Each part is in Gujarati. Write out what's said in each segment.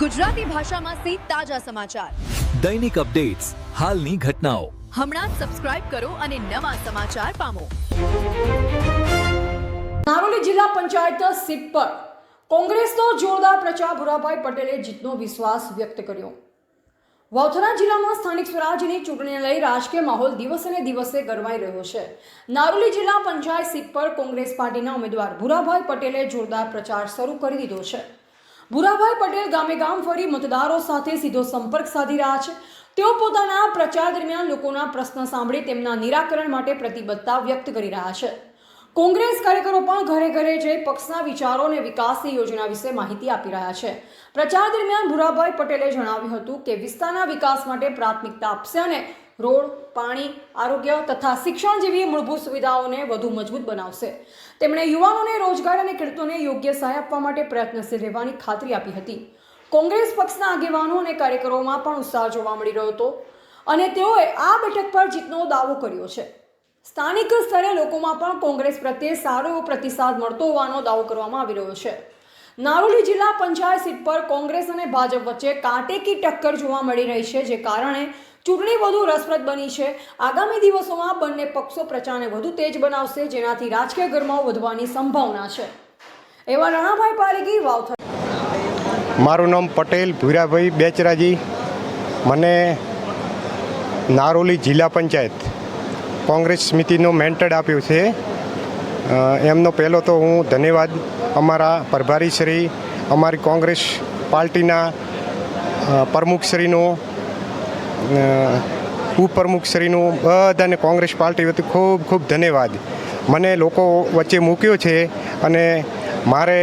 ગુજરાતી ભાષામાં સે તાજા સમાચાર, દૈનિક અપડેટ્સ, હાલની ઘટનાઓ. હમણાં જ સબસ્ક્રાઇબ કરો અને નવા સમાચાર પામો. નારોલી જિલ્લા પંચાયત સીટ પર કોંગ્રેસનો જોરદાર પ્રચાર. ભુરાભાઈ પટેલે જીતનો વિશ્વાસ વ્યક્ત કર્યો. વાવથરા જિલ્લામાં સ્થાનિક સ્વરાજ્યની ચૂંટણીને લઈ રાજકીય માહોલ દિવસે ને દિવસે ગરમાઈ રહ્યો છે. નારોલી જિલ્લા પંચાયત સીટ પર કોંગ્રેસ પાર્ટીના ઉમેદવાર ભુરાભાઈ પટેલે જોરદાર પ્રચાર શરૂ કરી દીધો છે. ભુરાભાઈ પટેલ ગામે ગામ ફરી મતદારો સાથે સીધો સંપર્ક સાધી રહ્યા છે. તેઓ પોતાના પ્રચાર દરમિયાન લોકોના પ્રશ્ન સાંભળી તેમના નિરાકરણ માટે પ્રતિબદ્ધતા વ્યક્ત કરી રહ્યા છે. કોંગ્રેસ કાર્યકરો પણ ઘરે ઘરે જઈ પક્ષના વિચારો અને વિકાસની યોજના વિશે માહિતી આપી રહ્યા છે. પ્રચાર દરમિયાન ભુરાભાઈ પટેલે જણાવ્યું હતું કે વિસ્તારના વિકાસ માટે પ્રાથમિકતા આપશે અને રોડ, પાણી, આરોગ્ય તથા શિક્ષણ જેવી મૂળભૂત સુવિધાઓને વધુ મજબૂત બનાવશે. તેમણે યુવાનોને રોજગાર અને ખેડૂતોને યોગ્ય સહાય આપવા માટે પ્રયત્નશીલ રહેવાની ખાતરી આપી હતી. કોંગ્રેસ પક્ષના આગેવાનો અને કાર્યકરોમાં પણ ઉત્સાહ જોવા મળી રહ્યો હતો અને તેઓએ આ બેઠક પર જીતનો દાવો કર્યો છે. સ્થાનિક સ્તરે લોકોમાં પણ કોંગ્રેસ પ્રત્યે સારો એવો પ્રતિસાદ મળતો હોવાનો દાવો કરવામાં આવી રહ્યો છે. નારોલી જિલ્લા પંચાયત સીટ પર કોંગ્રેસ અને ભાજપ વચ્ચે કાંટેકી ટક્કર જોવા મળી રહી છે, જે કારણે ચૂંટણી વધુ રસપ્રદ બની છે. આગામી દિવસોમાં બંને પક્ષો પ્રચારને વધુ તેજ બનાવશે, જેનાથી રાજકીય ગરમાવો વધવાની સંભાવના છે. એવા રણાભાઈ પારેગી, વાવથરા. મારું નામ પટેલ ભુરાભાઈ બેચરાજી. મને નારોલી જિલ્લા પંચાયત કોંગ્રેસ સમિતિનો મેન્ટેડ આપ્યો છે. એમનો પહેલો તો હું ધન્યવાદ અમારા પ્રભારીશ્રી, અમારી કોંગ્રેસ પાર્ટીના પ્રમુખશ્રીનો, ઉપપ્રમુખશ્રીનું, બધાને કોંગ્રેસ પાર્ટી વતી ખૂબ ખૂબ ધન્યવાદ. મને લોકો વચ્ચે મૂક્યો છે અને મારે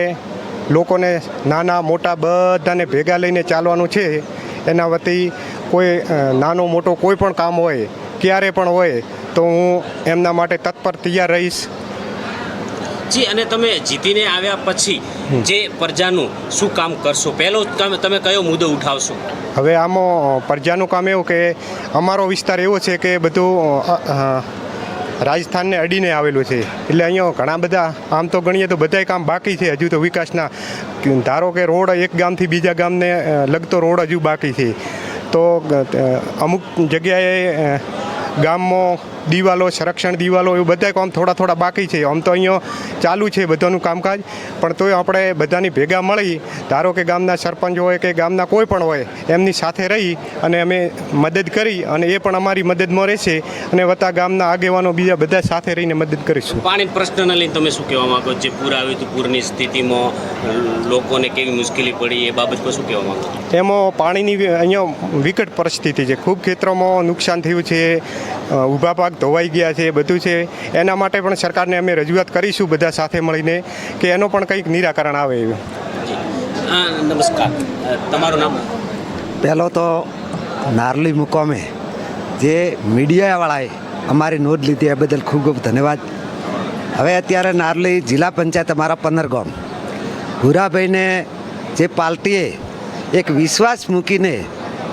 લોકોને નાના મોટા બધાને ભેગા લઈને ચાલવાનું છે. એના વતી કોઈ નાનો મોટો કોઈ પણ કામ હોય, ક્યારે પણ હોય, તો હું એમના માટે તત્પર તૈયાર રહીશ. જી, અને તમે જીતીને આવ્યા પછી જે પ્રજાનું શું કામ કરશો? પહેલો તમે કયો મુદ્દો ઉઠાવશો? હવે આમાં પ્રજાનું કામ એવું કે અમારો વિસ્તાર એવો છે કે બધું રાજસ્થાનને અડીને આવેલું છે, એટલે અહીંયા ઘણા બધા, આમ તો ગણીએ તો બધાય કામ બાકી છે હજુ તો વિકાસના. ધારો કે રોડ એક ગામથી બીજા ગામને લગતો રોડ હજુ બાકી છે, તો અમુક જગ્યાએ ગામમાં દિવાલો, સંરક્ષણ દિવાલો, એવું બધા કામ થોડા થોડા બાકી છે. આમ તો અહીંયા ચાલુ છે બધાનું કામકાજ, પણ તોય આપણે બધાની ભેગા મળી, ધારો કે ગામના સરપંચ હોય કે ગામના કોઈ પણ હોય, એમની સાથે રહી અને અમે મદદ કરી અને એ પણ અમારી મદદમાં રહેશે અને વત્તા ગામના આગેવાનો બીજા બધા સાથે રહીને મદદ કરીશું. પાણી પ્રશ્નને લઈને તમે શું કહેવા માંગો? જે પૂર આવ્યું હતું, પૂરની સ્થિતિમાં લોકોને કેવી મુશ્કેલી પડી, એ બાબત પર શું કહેવા માંગો? એમાં પાણીની અહીંયા વિકટ પરિસ્થિતિ છે. ખૂબ ખેતરોમાં નુકસાન થયું છે, ઊભા પાક ધોવાઈ ગયા છે, બધું છે. એના માટે પણ સરકારને અમે રજૂઆત કરીશું બધા સાથે મળીને કે એનો પણ કંઈક નિરાકરણ આવે. નમસ્કાર, તમારું નામ? પહેલો તો નારોલી મુકામે જે મીડિયાવાળાએ અમારી નોંધ લીધી એ બદલ ખૂબ ખૂબ ધન્યવાદ. હવે અત્યારે નારોલી જિલ્લા પંચાયત અમારા 15 ગામ, ભુરાભાઈને જે પાર્ટીએ એક વિશ્વાસ મૂકીને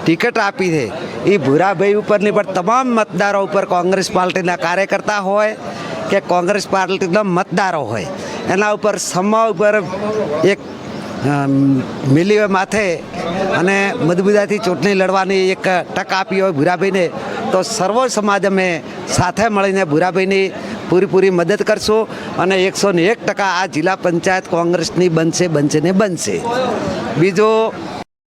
ટિકિટ આપી છે, એ ભુરાભાઈ ઉપરની પણ તમામ મતદારો ઉપર, કોંગ્રેસ પાર્ટીના કાર્યકર્તા હોય કે કોંગ્રેસ પાર્ટીના મતદારો હોય, એના ઉપર સમા ઉપર એક મિલી માથે અને મજબૂતાઈથી ચૂંટણી લડવાની એક તક આપી હોય ભુરાભાઈને, તો સર્વ સમાજ અમે સાથે મળીને ભુરાભાઈની પૂરી મદદ કરશું અને 101% આ જિલ્લા પંચાયત કોંગ્રેસની બનશે ને બનશે. બીજું